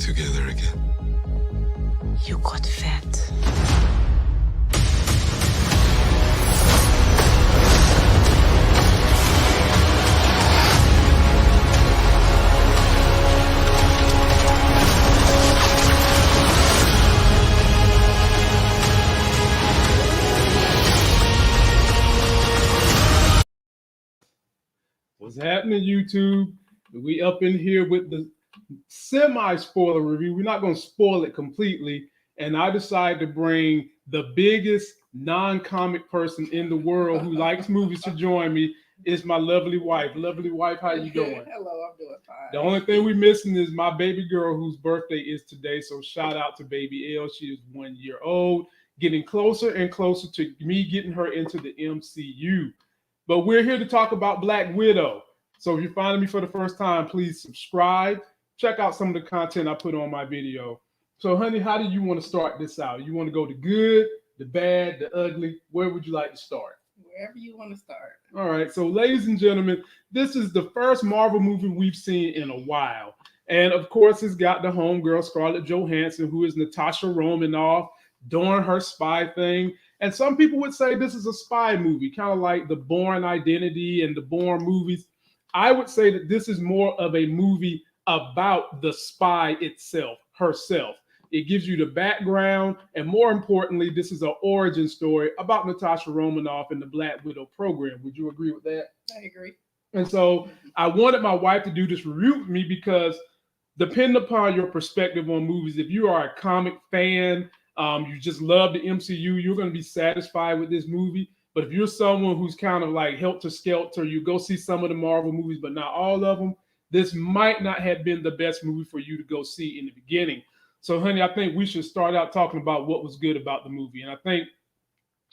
together again. You got fat. What's happening, YouTube? We up in here with the semi-spoiler review. We're not going to spoil it completely. And I decided to bring the biggest non-comic person in the world who likes movies to join me. Is my lovely wife. Lovely wife, how you doing? Hello, I'm doing fine. The only thing we're missing is my baby girl whose birthday is today. So shout out to baby Elle. She is 1 year old, getting closer and closer to me getting her into the MCU. But we're here to talk about Black Widow. So if you're finding me for the first time, please subscribe. Check out some of the content I put on my video. So, honey, how do you want to start this out? You want to go the good, the bad, the ugly? Where would you like to start? Wherever you want to start. All right. So, ladies and gentlemen, this is the first Marvel movie we've seen in a while. And, of course, it's got the homegirl, Scarlett Johansson, who is Natasha Romanoff, doing her spy thing. And some people would say this is a spy movie, kind of like the Bourne Identity and the Bourne movies. I would say that this is more of a movie about the spy itself, herself. It gives you the background, and more importantly, this is an origin story about Natasha Romanoff and the Black Widow program. Would you agree with that? I agree. And so I wanted my wife to do this review with me because depending upon your perspective on movies, if you are a comic fan, you just love the MCU, you're going to be satisfied with this movie. But if you're someone who's kind of like helter-skelter, you go see some of the Marvel movies, but not all of them, this might not have been the best movie for you to go see in the beginning. So, honey, I think we should start out talking about what was good about the movie. And I think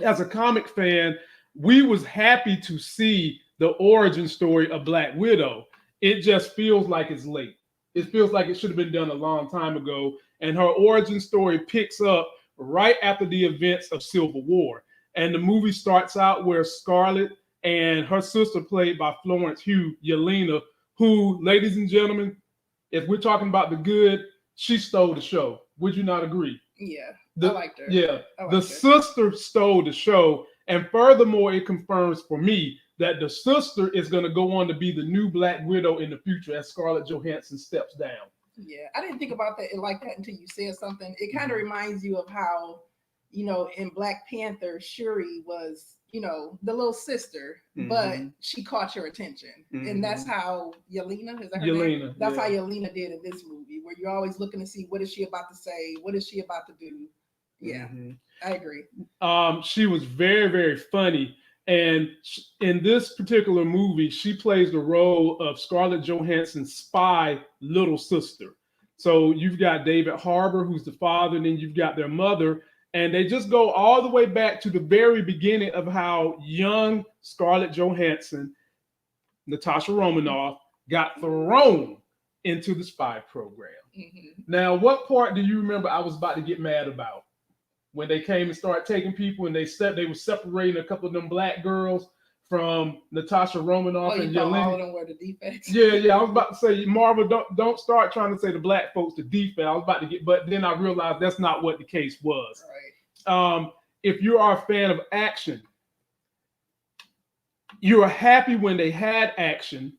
as a comic fan, we was happy to see the origin story of Black Widow. It just feels like it's late. It feels like it should have been done a long time ago. And her origin story picks up right after the events of Civil War. And the movie starts out where Scarlett and her sister, played by Florence Pugh, Yelena, who, ladies and gentlemen, if we're talking about the good, she stole the show. Would you not agree? Yeah, I liked her. Yeah, the sister stole the show. And furthermore, it confirms for me that the sister is going to go on to be the new Black Widow in the future as Scarlett Johansson steps down. Yeah, I didn't think about that like that until you said something. It kind of reminds you of how, you know, in Black Panther, Shuri was, you know, the little sister, but she caught your attention. And that's how Yelena, is that her name? That's how Yelena did in this movie, where you're always looking to see what is she about to say? What is she about to do? Yeah, I agree. She was very, very funny. And in this particular movie, she plays the role of Scarlett Johansson's spy little sister. So you've got David Harbour, who's the father, and then you've got their mother. And they just go all the way back to the very beginning of how young Scarlett Johansson, Natasha Romanoff, got thrown into the spy program. Now, what part do you remember I was about to get mad about? When they came and started taking people and they were separating a couple of them black girls from Natasha Romanoff and Yelena. All of them were the defects. Yeah. I was about to say, Marvel, don't start trying to say the black folks the defect. I was about to but then I realized that's not what the case was. Right. If you are a fan of action, you are happy when they had action,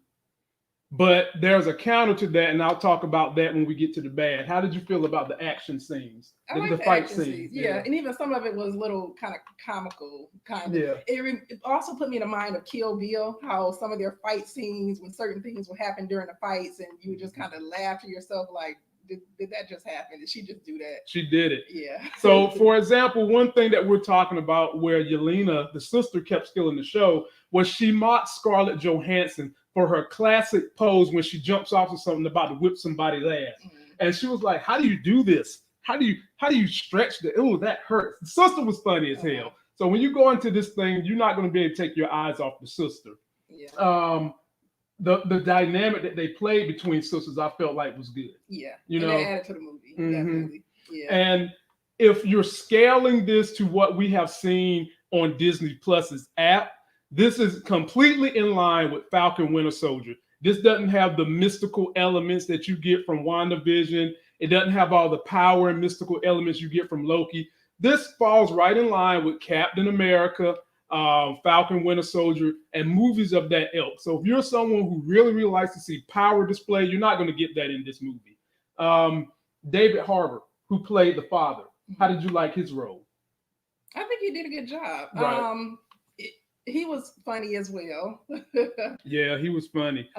but there's a counter to that, and I'll talk about that when we get to the bad. How did you feel about the action scenes? I like the fight scenes. Yeah, and even some of it was little kind of comical, kind of. Yeah. It also put me in the mind of Kill Bill, how some of their fight scenes, when certain things would happen during the fights, and you would just kind of laugh to yourself, like, did that just happen? Did she just do that? She did it. Yeah. So, for example, one thing that we're talking about where Yelena, the sister, kept stealing the show was she mocked Scarlett Johansson for her classic pose when she jumps off of something about to whip somebody's ass. And she was like, how do you do this? How do you stretch the, oh, that hurts. The sister was funny as hell. So when you go into this thing, you're not going to be able to take your eyes off the sister. Yeah. The dynamic that they played between sisters, I felt like was good. Yeah. You know, they added to the movie. Definitely. Yeah. And if you're scaling this to what we have seen on Disney Plus's app, this is completely in line with Falcon Winter Soldier. This doesn't have the mystical elements that you get from WandaVision. It doesn't have all the power and mystical elements you get from Loki. This falls right in line with Captain America, Falcon Winter Soldier, and movies of that ilk. So if you're someone who really, really likes to see power display, you're not going to get that in this movie. David Harbour, who played the father, how did you like his role? I think he did a good job. Right. He was funny as well. Yeah, he was funny.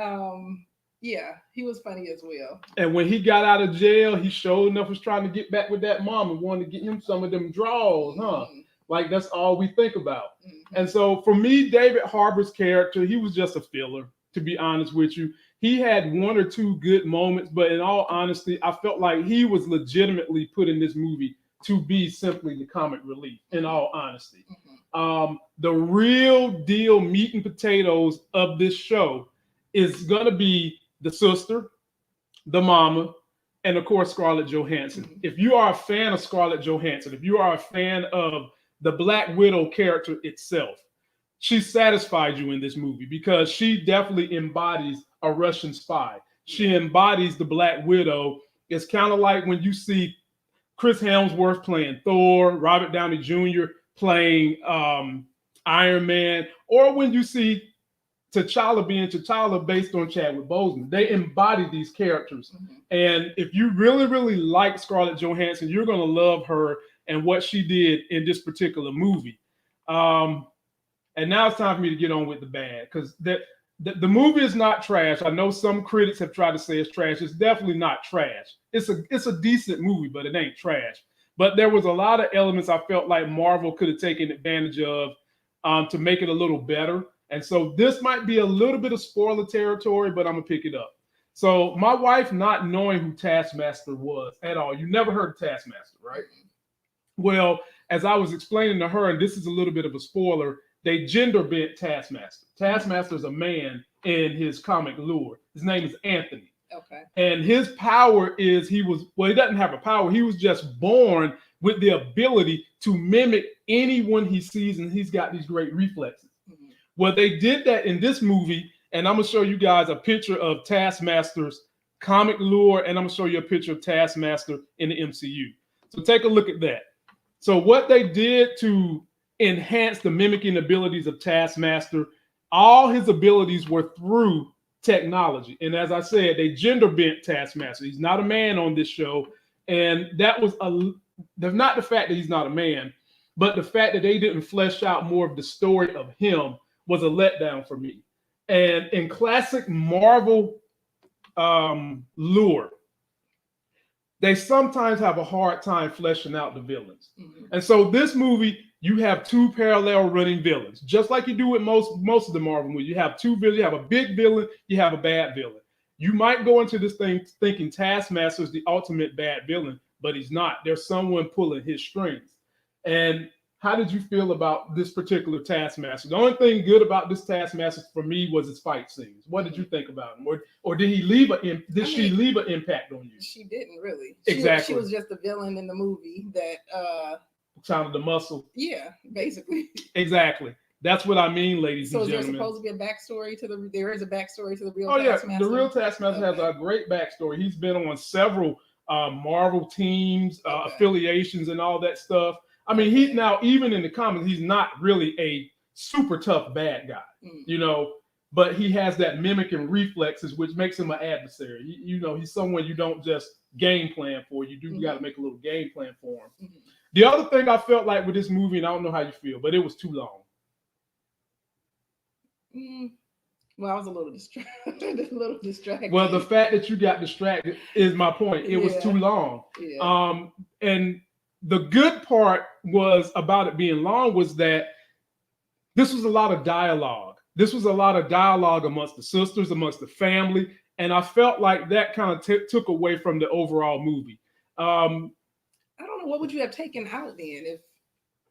Yeah, he was funny as well. And when he got out of jail, he sure enough was trying to get back with that mom and wanted to get him some of them draws, huh? Like, that's all we think about. And so for me, David Harbour's character, he was just a filler, to be honest with you. He had one or two good moments, but in all honesty, I felt like he was legitimately put in this movie to be simply the comic relief, in all honesty. The real deal meat and potatoes of this show is going to be the sister, the mama, and of course, Scarlett Johansson. If you are a fan of Scarlett Johansson, if you are a fan of the Black Widow character itself, she satisfied you in this movie because she definitely embodies a Russian spy. She embodies the Black Widow. It's kind of like when you see Chris Hemsworth playing Thor, Robert Downey Jr. playing Iron Man, or when you see T'Challa being T'Challa based on Chadwick Boseman. They embody these characters. And if you really, really like Scarlett Johansson, you're going to love her and what she did in this particular movie. And now it's time for me to get on with the bad, because the movie is not trash. I know some critics have tried to say it's trash. It's definitely not trash. It's a decent movie, but it ain't trash. But there was a lot of elements I felt like Marvel could have taken advantage of to make it a little better. And so this might be a little bit of spoiler territory, but I'm going to pick it up. So my wife not knowing who Taskmaster was at all. You never heard of Taskmaster, right? Well, as I was explaining to her, and this is a little bit of a spoiler, they gender bent Taskmaster. Taskmaster is a man in his comic lore. His name is Anthony. Okay. And his power is he doesn't have a power. He was just born with the ability to mimic anyone he sees, and he's got these great reflexes. Well, they did that in this movie, and I'm going to show you guys a picture of Taskmaster's comic lore, and I'm going to show you a picture of Taskmaster in the MCU. So take a look at that. So what they did to enhance the mimicking abilities of Taskmaster, all his abilities were through technology. And as I said, they gender bent Taskmaster. He's not a man on this show. And that was not the fact that he's not a man, but the fact that they didn't flesh out more of the story of him was a letdown for me. And in classic Marvel lore, they sometimes have a hard time fleshing out the villains. And so this movie, you have two parallel running villains, just like you do with most of the Marvel movies. You have two villains. You have a big villain, you have a bad villain. You might go into this thing thinking Taskmaster is the ultimate bad villain, but he's not. There's someone pulling his strings. And how did you feel about this particular Taskmaster? The only thing good about this Taskmaster for me was his fight scenes. What did you think about him? Or did she leave an impact on you? She didn't really. Exactly. She was just a villain in the movie that sounded the muscle. Yeah, basically. Exactly. That's what I mean, ladies and gentlemen. So there's supposed to be a backstory there is a backstory to the real Taskmaster? Taskmaster? The real Taskmaster has a great backstory. He's been on several Marvel teams, affiliations, and all that stuff. I mean, he's now, even in the comics, he's not really a super tough bad guy, but he has that mimicking reflexes, which makes him an adversary. He's someone you don't just game plan for. You got to make a little game plan for him. The other thing I felt like with this movie, and I don't know how you feel, but it was too long. Well, I was a little distracted. Well, the fact that you got distracted is my point. It was too long. Yeah. And the good part was about it being long was that this was a lot of dialogue. This was a lot of dialogue amongst the sisters, amongst the family. And I felt like that kind of took away from the overall movie. I don't know. What would you have taken out then? If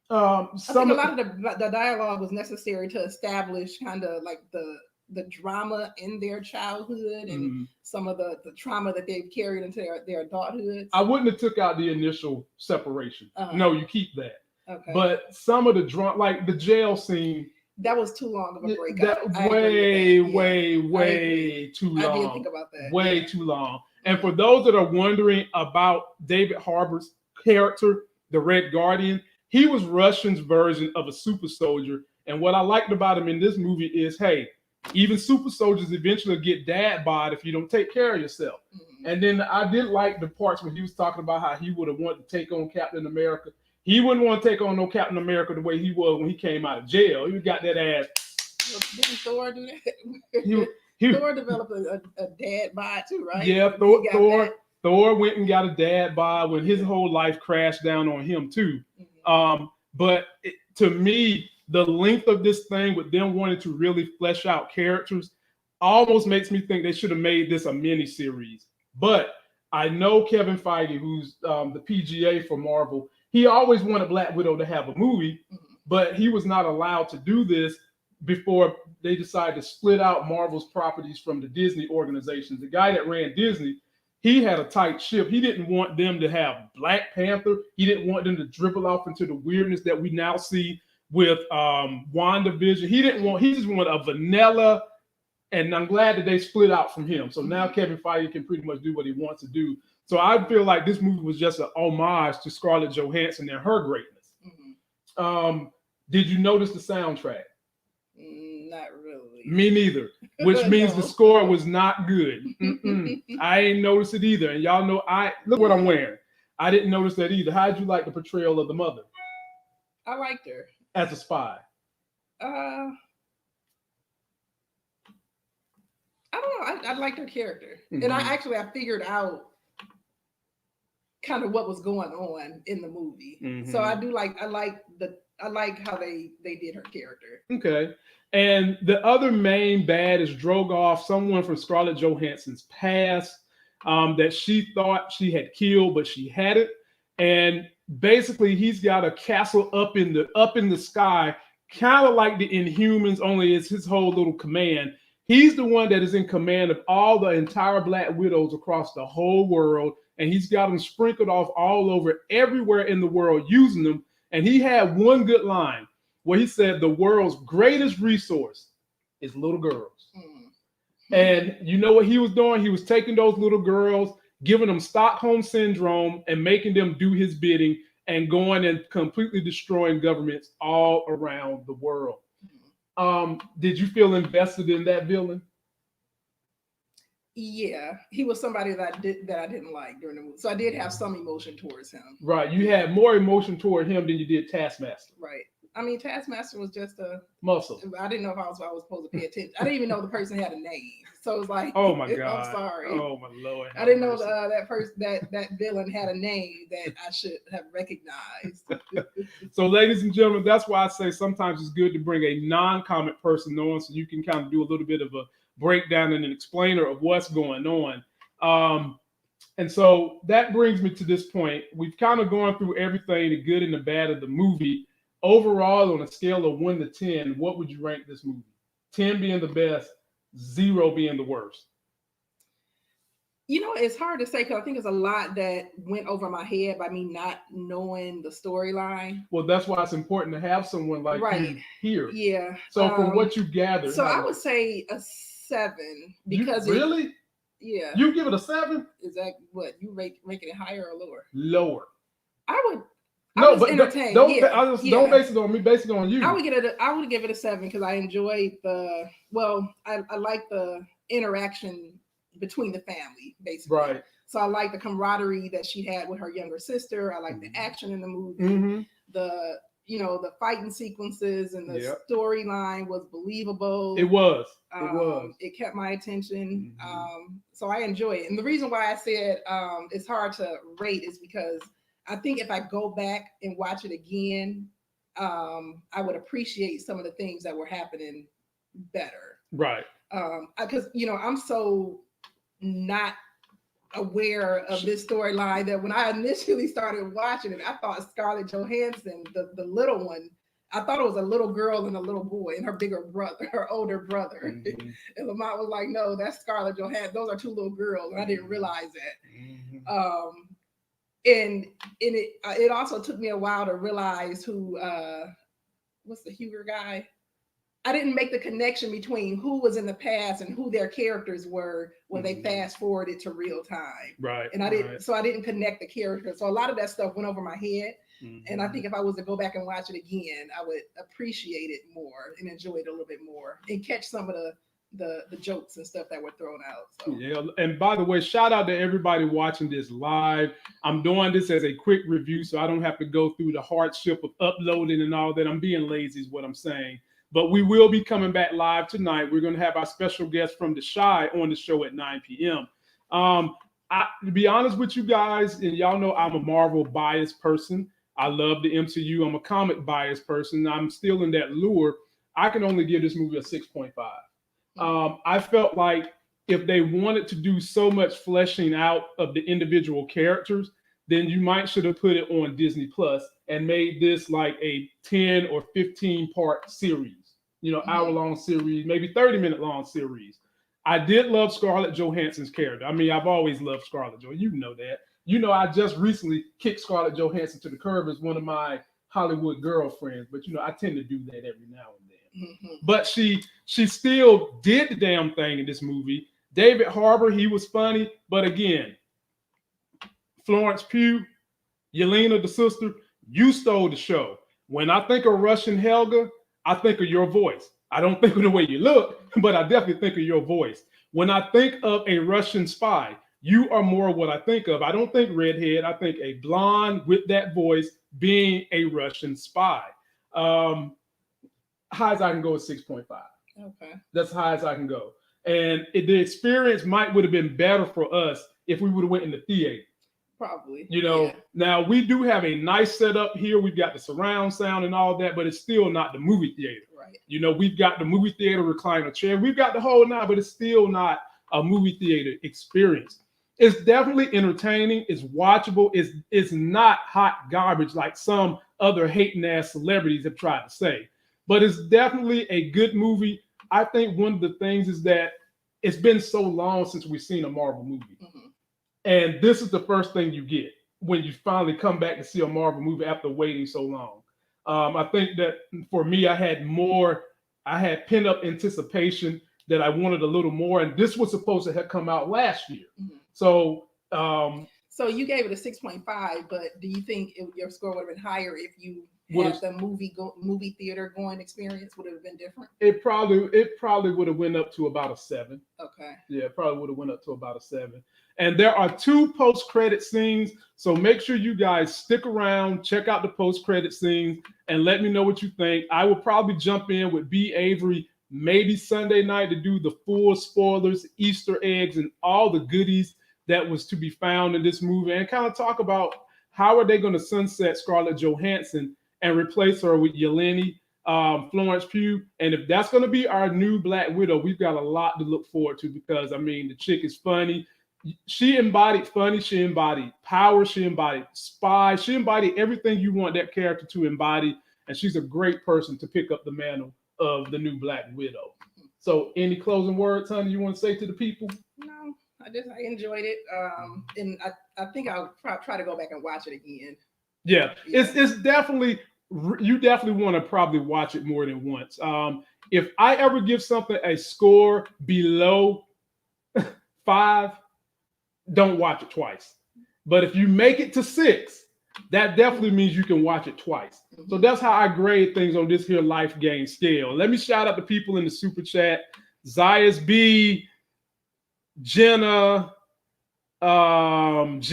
I think a lot of the dialogue was necessary to establish kind of like the drama in their childhood and some of the trauma that they've carried into their adulthood. I wouldn't have took out the initial separation. No, you keep that. Okay. But some of the drama, like the jail scene, that was too long of a break. Way too long. I did think about that. Way too long. And for those that are wondering about David Harbour's character, the Red Guardian, he was Russia's version of a super soldier. And what I liked about him in this movie is, hey, even super soldiers eventually get dad bod if you don't take care of yourself. And then I did like the parts when he was talking about how he would have wanted to take on Captain America. He wouldn't want to take on no Captain America the way he was when he came out of jail. He got that ass. Didn't Thor do that? Thor developed a dad bod too, right? Yeah, Thor went and got a dad bod when his whole life crashed down on him too. But to me, the length of this thing with them wanting to really flesh out characters almost makes me think they should have made this a mini series. But I know Kevin Feige, who's the PGA for Marvel, he always wanted Black Widow to have a movie, but he was not allowed to do this before they decided to split out Marvel's properties from the Disney organizations. The guy that ran Disney, he had a tight ship. He didn't want them to have Black Panther. He didn't want them to dribble off into the weirdness that we now see with WandaVision. He just wanted a vanilla, and I'm glad that they split out from him. So now Kevin Feige can pretty much do what he wants to do. So I feel like this movie was just an homage to Scarlett Johansson and her greatness. Did you notice the soundtrack? Not really. Me neither, which means the score was not good. I ain't noticed it either. And y'all know, look what I'm wearing. I didn't notice that either. How'd you like the portrayal of the mother? I liked her. As a spy. I don't know. I liked her character. And I figured out kind of what was going on in the movie. So I like how they did her character. Okay. And the other main bad is Drogoff, someone from Scarlett Johansson's past that she thought she had killed, but she hadn't. And basically, he's got a castle up in the sky, kind of like the Inhumans, only it's his whole little command. He's the one that is in command of all the entire Black Widows across the whole world, and he's got them sprinkled off all over everywhere in the world using them. And he had one good line where he said the world's greatest resource is little girls. And you know what he was doing? He was taking those little girls, giving them Stockholm syndrome and making them do his bidding and going and completely destroying governments all around the world. Did you feel invested in that villain? Yeah, he was somebody that I didn't like during the movie. So I did have some emotion towards him. Right. You had more emotion toward him than you did Taskmaster. Right. I mean, Taskmaster was just a muscle. I didn't know if I was supposed to pay attention. I didn't even know the person had a name. So it was like, oh my God. I'm sorry. Oh my Lord. I didn't know that villain had a name that I should have recognized. So ladies and gentlemen, that's why I say sometimes it's good to bring a non-comic person on so you can kind of do a little bit of a breakdown and an explainer of what's going on. And so that brings me to this point. We've kind of gone through everything, the good and the bad of the movie. Overall, on a scale of 1 to 10, what would you rank this movie? 10 being the best, 0 being the worst. You know, it's hard to say because I think there's a lot that went over my head by me not knowing the storyline. Well, that's why it's important to have someone like you here. Yeah. So from what you gathered. So I would say a 7 because really? Yeah. You give it a 7? Is that what you ranking it higher or lower? Lower. I would. No, but don't base it on me. Base it on you. I would give it a 7 because I enjoyed I like the interaction between the family, basically. Right. So I like the camaraderie that she had with her younger sister. I like the action in the movie. The fighting sequences and the storyline was believable. It was. It kept my attention. So I enjoy it. And the reason why I said it's hard to rate is because I think if I go back and watch it again, I would appreciate some of the things that were happening better. Right. Because, I'm so not aware of this storyline that when I initially started watching it, I thought Scarlett Johansson, the little one, I thought it was a little girl and a little boy and her older brother. And Lamont was like, no, that's Scarlett Johansson. Those are 2 little girls. And I didn't realize that. And it also took me a while to realize who what's the Huger guy? I didn't make the connection between who was in the past and who their characters were when they fast forwarded to real time. Right. And I didn't connect the characters. So a lot of that stuff went over my head. And I think if I was to go back and watch it again, I would appreciate it more and enjoy it a little bit more and catch some of the jokes and stuff that were thrown out. So. Yeah, and by the way, shout out to everybody watching this live. I'm doing this as a quick review, so I don't have to go through the hardship of uploading and all that. I'm being lazy is what I'm saying. But we will be coming back live tonight. We're going to have our special guest from The Chi on the show at 9 p.m. To be honest with you guys, and y'all know I'm a Marvel biased person. I love the MCU. I'm a comic biased person. I'm still in that lure. I can only give this movie a 6.5. I felt like if they wanted to do so much fleshing out of the individual characters, then you might should have put it on Disney Plus and made this like a 10 or 15 part series, hour-long series, maybe 30-minute long series. I did love Scarlett Johansson's character. I mean, I've always loved Scarlett Johansson. You know that. I just recently kicked Scarlett Johansson to the curb as one of my Hollywood girlfriends, but I tend to do that every now and then. But she still did the damn thing in this movie. David Harbour, he was funny, but again, Florence Pugh, Yelena, the sister, you stole the show. When I think of Russian Helga, I think of your voice. I don't think of the way you look, but I definitely think of your voice. When I think of a Russian spy, you are more what I think of. I don't think redhead. I think a blonde with that voice being a Russian spy. High as I can go is 6.5. Okay. That's high as I can go. And the experience would have been better for us if we would have went in the theater. Probably. Now we do have a nice setup here. We've got the surround sound and all that, but it's still not the movie theater. Right. We've got the movie theater recliner chair. We've got the whole nine, but it's still not a movie theater experience. It's definitely entertaining. It's watchable. It's not hot garbage like some other hating ass celebrities have tried to say. But it's definitely a good movie. I think one of the things is that it's been so long since we've seen a Marvel movie. And this is the first thing you get when you finally come back to see a Marvel movie after waiting so long. I think that for me, I had pent up anticipation that I wanted a little more. And this was supposed to have come out last year. So you gave it a 6.5, but do you think your score would have been higher if you had the movie theater going experience? Would it have been different? It probably would have went up to about a 7. Okay. Yeah, it probably would have went up to about a 7. And there are 2 post-credit scenes, so make sure you guys stick around, check out the post-credit scenes, and let me know what you think. I will probably jump in with B. Avery maybe Sunday night to do the full spoilers, Easter eggs, and all the goodies that was to be found in this movie, and kind of talk about how are they going to sunset Scarlett Johansson and replace her with Yelena, Florence Pugh. And if that's going to be our new Black Widow, we've got a lot to look forward to because, the chick is funny. She embodied funny. She embodied power. She embodied spy. She embodied everything you want that character to embody. And she's a great person to pick up the mantle of the new Black Widow. So any closing words, honey, you want to say to the people? No, I enjoyed it. And I think I'll try to go back and watch it again. Yeah. It's definitely, you definitely want to probably watch it more than once. If I ever give something a score below 5, don't watch it twice. But if you make it to 6, that definitely means you can watch it twice. So that's how I grade things on this here life game scale. Let me shout out the people in the super chat. Zias B, Jenna, Zias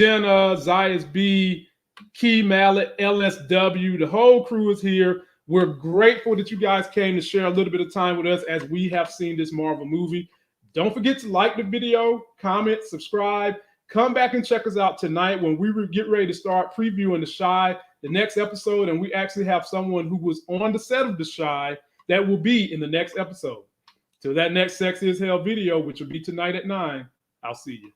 B, Key Mallet, LSW, the whole crew is here. We're grateful that you guys came to share a little bit of time with us as we have seen this Marvel movie. Don't forget to like the video, comment, subscribe. Come back and check us out tonight when we get ready to start previewing The Chi, the next episode. And we actually have someone who was on the set of The Chi that will be in the next episode. Till that next Sexy as Hell video, which will be tonight at 9, I'll see you.